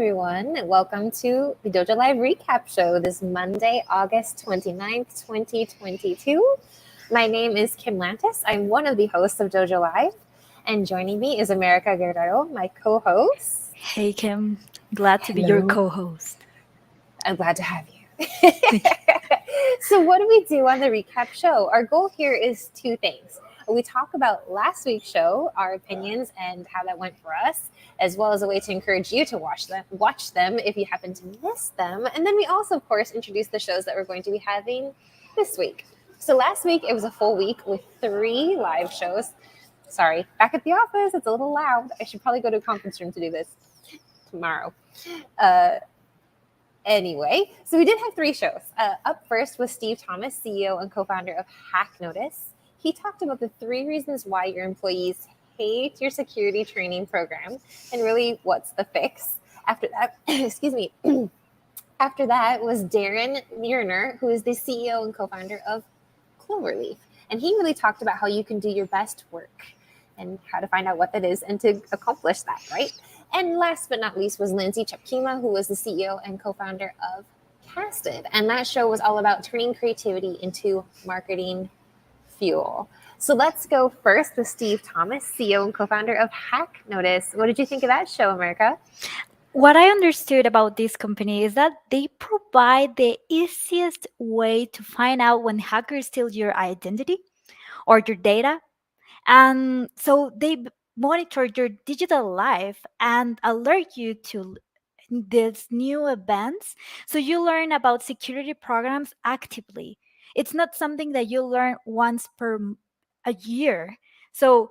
everyone. Welcome to the dojo.live recap show this Monday, August 29th, 2022. My name is Kim Lantis. I'm one of the hosts of Dojo Live, and joining me is America Guerrero, my co-host. Hey Kim, glad to be your co-host. I'm glad to have you. So what do we do on the recap show? Our goal here is two things. We talk about last week's show, our opinions and how that went for us, as well as a way to encourage you to watch them if you happen to miss them. And then we also, of course, introduce the shows that we're going to be having this week. So last week, it was a full week with 3 live shows. Sorry, back at the office, it's a little loud. I should probably go to a conference room to do this tomorrow. Anyway, so we did have 3 shows. Up first was Steve Thomas, CEO and co-founder of Hack Notice. He talked about the 3 reasons why your employees hate your security training program and really what's the fix. After that, excuse me. After that was Darren Muirner, who is the CEO and co-founder of Cloverleaf. And he really talked about how you can do your best work and how to find out what that is and to accomplish that, right? And last but not least was Lindsay Chapkima, who was the CEO and co-founder of Casted. And that show was all about turning creativity into marketing fuel. So let's go first with Steve Thomas, CEO and co-founder of Hack Notice. What did you think of that show, America? What I understood about this company is that they provide the easiest way to find out when hackers steal your identity or your data. And so they monitor your digital life and alert you to these new events. So you learn about security programs actively. It's not something that you learn once per a year. So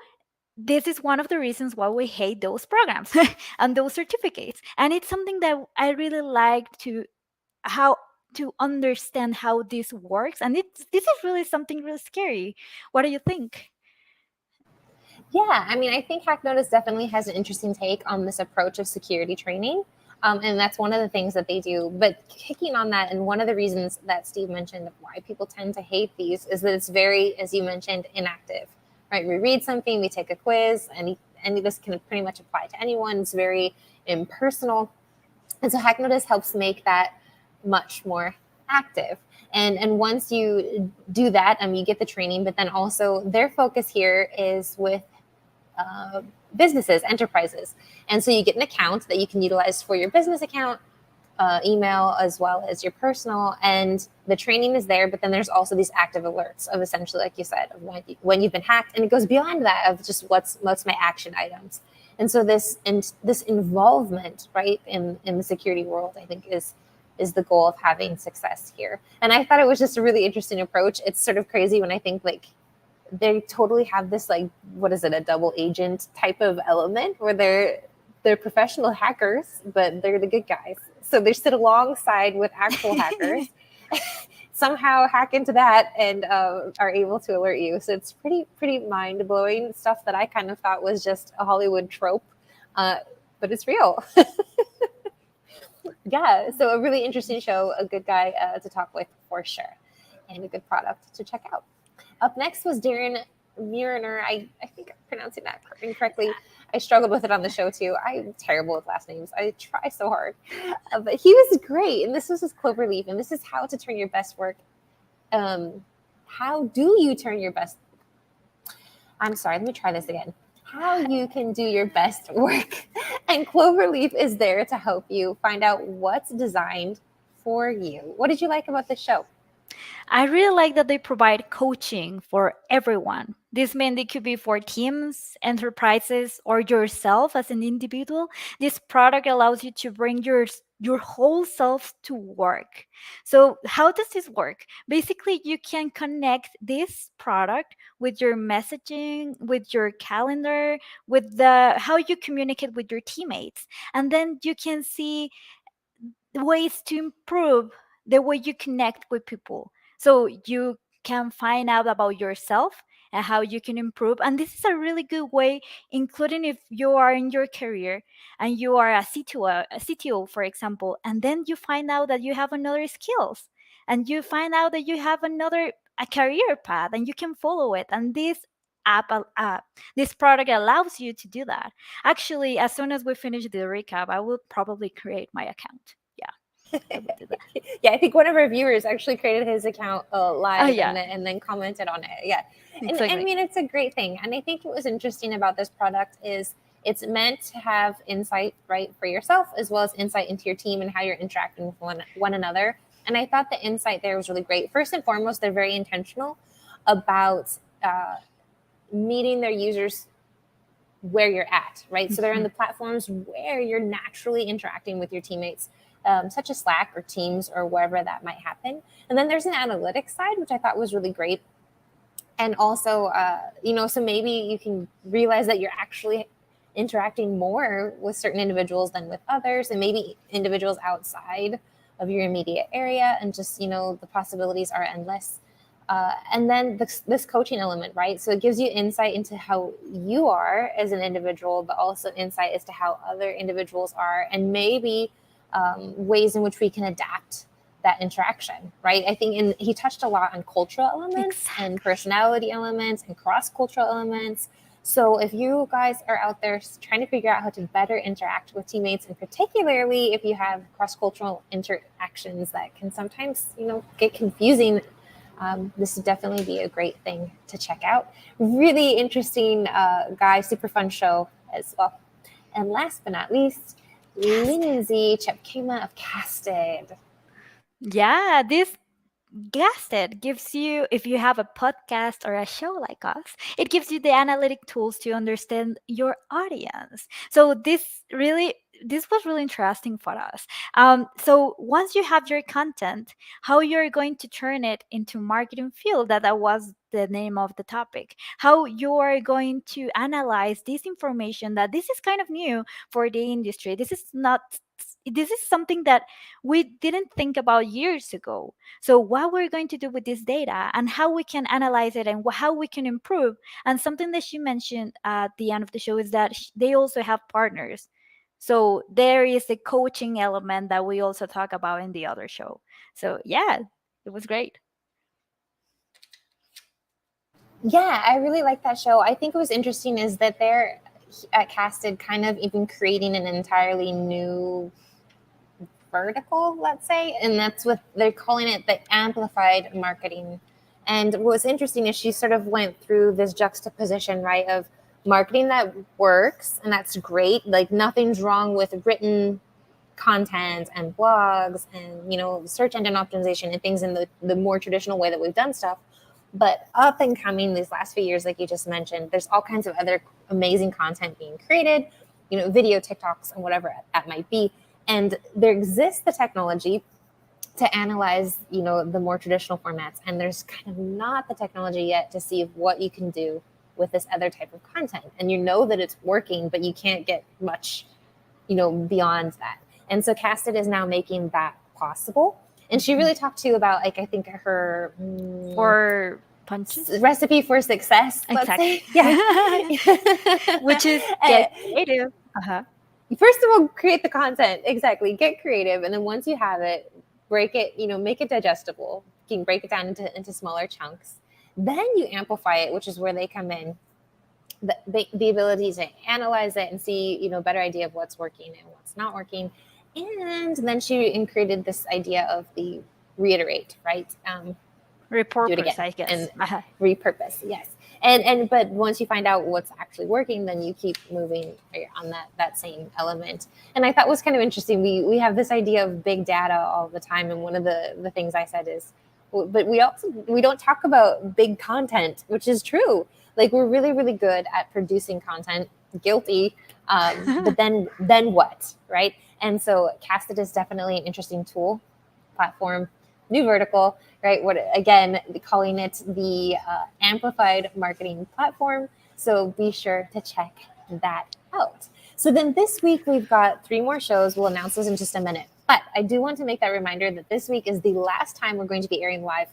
this is one of the reasons why we hate those programs and those certificates. And it's something that I really like how to understand how this works. And this is really something really scary. What do you think? Yeah, I mean, I think Hack Notice definitely has an interesting take on this approach of security training. And that's one of the things that they do. But kicking on that, and one of the reasons that Steve mentioned of why people tend to hate these is that it's very, as you mentioned, inactive, right? We read something, we take a quiz, and this can pretty much apply to anyone. It's very impersonal. And so Hack Notice helps make that much more active. And once you do that, you get the training, but then also their focus here is with businesses, enterprises. And so you get an account that you can utilize for your business account, email, as well as your personal. And the training is there, but then there's also these active alerts of essentially, like you said, of when you've been hacked. And it goes beyond that of just what's my action items. And so this involvement, right, in the security world, I think is the goal of having success here. And I thought it was just a really interesting approach. It's sort of crazy when I think like they totally have this like, what is it, a double agent type of element where they're professional hackers, but they're the good guys. So they sit alongside with actual hackers, somehow hack into that and are able to alert you. So it's pretty mind blowing stuff that I kind of thought was just a Hollywood trope, but it's real. Yeah, so a really interesting show, a good guy to talk with for sure, and a good product to check out. Up next was Darren Muirner. I think I'm pronouncing that incorrectly. I struggled with it on the show too. I'm terrible with last names. I try so hard. But he was great. And this was his Cloverleaf. And this is how to turn your best work. How do you turn your best? I'm sorry, let me try this again. How you can do your best work. And Cloverleaf is there to help you find out what's designed for you. What did you like about the show? I really like that they provide coaching for everyone. This means it could be for teams, enterprises, or yourself as an individual. This product allows you to bring your whole self to work. So how does this work? Basically, you can connect this product with your messaging, with your calendar, with the how you communicate with your teammates. And then you can see ways to improve the way you connect with people. So you can find out about yourself and how you can improve. And this is a really good way, including if you are in your career and you are a CTO, for example, and then you find out that you have another skills and you find out that you have a career path and you can follow it. And this this product allows you to do that. Actually, as soon as we finish the recap, I will probably create my account. Yeah, I would do that. Yeah, I think one of our viewers actually created his account Oh live yeah, and then commented on it. Yeah, and I exactly. mean it's a great thing. And I think what was interesting about this product is it's meant to have insight right for yourself as well as insight into your team and how you're interacting with one another. And I thought the insight there was really great. First and foremost, they're very intentional about meeting their users where you're at, right? So they're in the platforms where you're naturally interacting with your teammates, such as Slack or Teams or wherever that might happen. And then there's an analytics side, which I thought was really great. And also, so maybe you can realize that you're actually interacting more with certain individuals than with others, and maybe individuals outside of your immediate area. And just, the possibilities are endless. And then this coaching element, right? So it gives you insight into how you are as an individual, but also insight as to how other individuals are, and maybe ways in which we can adapt that interaction, right? I think he touched a lot on cultural elements and personality elements and cross-cultural elements. So if you guys are out there trying to figure out how to better interact with teammates, and particularly if you have cross-cultural interactions that can sometimes, get confusing, this would definitely be a great thing to check out. Really interesting guy, super fun show as well. And last but not least, Lindsay Chepkema of Casted. Yeah, this Gasted gives you, if you have a podcast or a show like us, it gives you the analytic tools to understand your audience. So this was really interesting for us. So once you have your content, how you're going to turn it into marketing field, that was the name of the topic. How you are going to analyze this information, that this is kind of new for the industry. This is something that we didn't think about years ago. So what we're going to do with this data and how we can analyze it and how we can improve. And something that she mentioned at the end of the show is that they also have partners. So there is a coaching element that we also talk about in the other show. So yeah, it was great. Yeah, I really like that show. I think what was interesting is that they're at Casted kind of even creating an entirely new vertical, let's say, and that's what they're calling it, the amplified marketing. And what's interesting is she sort of went through this juxtaposition, right, of marketing that works, and that's great. Like nothing's wrong with written content and blogs and search engine optimization and things in the more traditional way that we've done stuff. But up and coming these last few years, like you just mentioned, there's all kinds of other amazing content being created, video, TikToks, and whatever that might be. And there exists the technology to analyze, the more traditional formats. And there's kind of not the technology yet to see what you can do with this other type of content. And that it's working, but you can't get much, beyond that. And so Casted is now making that possible. And she really talked too about, like, I think her For punches. recipe for success, let's Exactly. say. Yeah. Which is get creative. Uh-huh. First of all, create the content. Exactly. Get creative. And then once you have it, break it, make it digestible. You can break it down into smaller chunks. Then you amplify it, which is where they come in. The ability to analyze it and see, better idea of what's working and what's not working. And then she created this idea of the reiterate, right? Repurpose, do it again I guess. and Uh-huh. repurpose. Yes. But once you find out what's actually working, then you keep moving on that same element. And I thought was kind of interesting. We have this idea of big data all the time, and one of the things I said is, but we don't talk about big content, which is true. Like we're really, really good at producing content, guilty, but then what, right? And so Casted is definitely an interesting tool, platform, new vertical, right? What again, calling it the amplified marketing platform. So be sure to check that out. So then this week we've got 3 more shows. We'll announce those in just a minute. But I do want to make that reminder that this week is the last time we're going to be airing live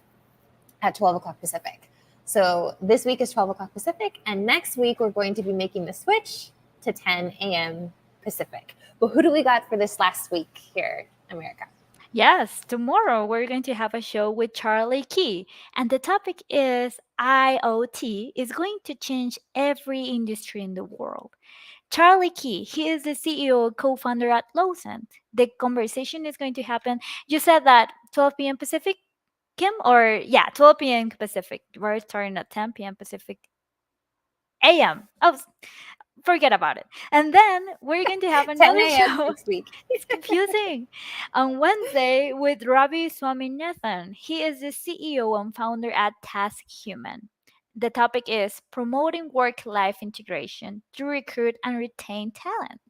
at 12 o'clock Pacific. So this week is 12 o'clock Pacific, and next week we're going to be making the switch to 10 a.m. Pacific. But who do we got for this last week here in America? Yes, tomorrow we're going to have a show with Charlie Key, and the topic is IoT is going to change every industry in the world. Charlie Key, he is the CEO and co-founder at Lawson. The conversation is going to happen. You said that 12 p.m. Pacific, Kim, or yeah, 12 p.m. Pacific. We're starting at 10 p.m. Pacific a.m. Oh, forget about it. And then we're going to have 10 another a.m. show. next week. It's confusing. On Wednesday with Ravi Swaminathan. He is the CEO and founder at Task Human. The topic is promoting work life integration to recruit and retain talent.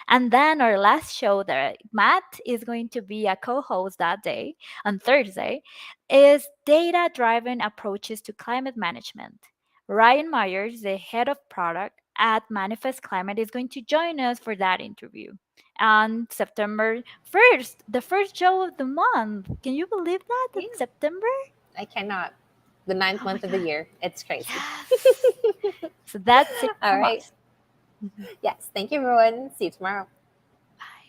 And then our last show that Matt is going to be a co-host that day on Thursday is data driven approaches to climate management. Ryan Myers, the head of product at Manifest Climate, is going to join us for that interview on September 1st, the first show of the month. Can you believe that? Yeah, That's September? I cannot. The ninth Oh my month of the God. year. It's crazy. Yes. So that's it All from right. us. Mhm. Yes. Thank you, everyone. See you tomorrow.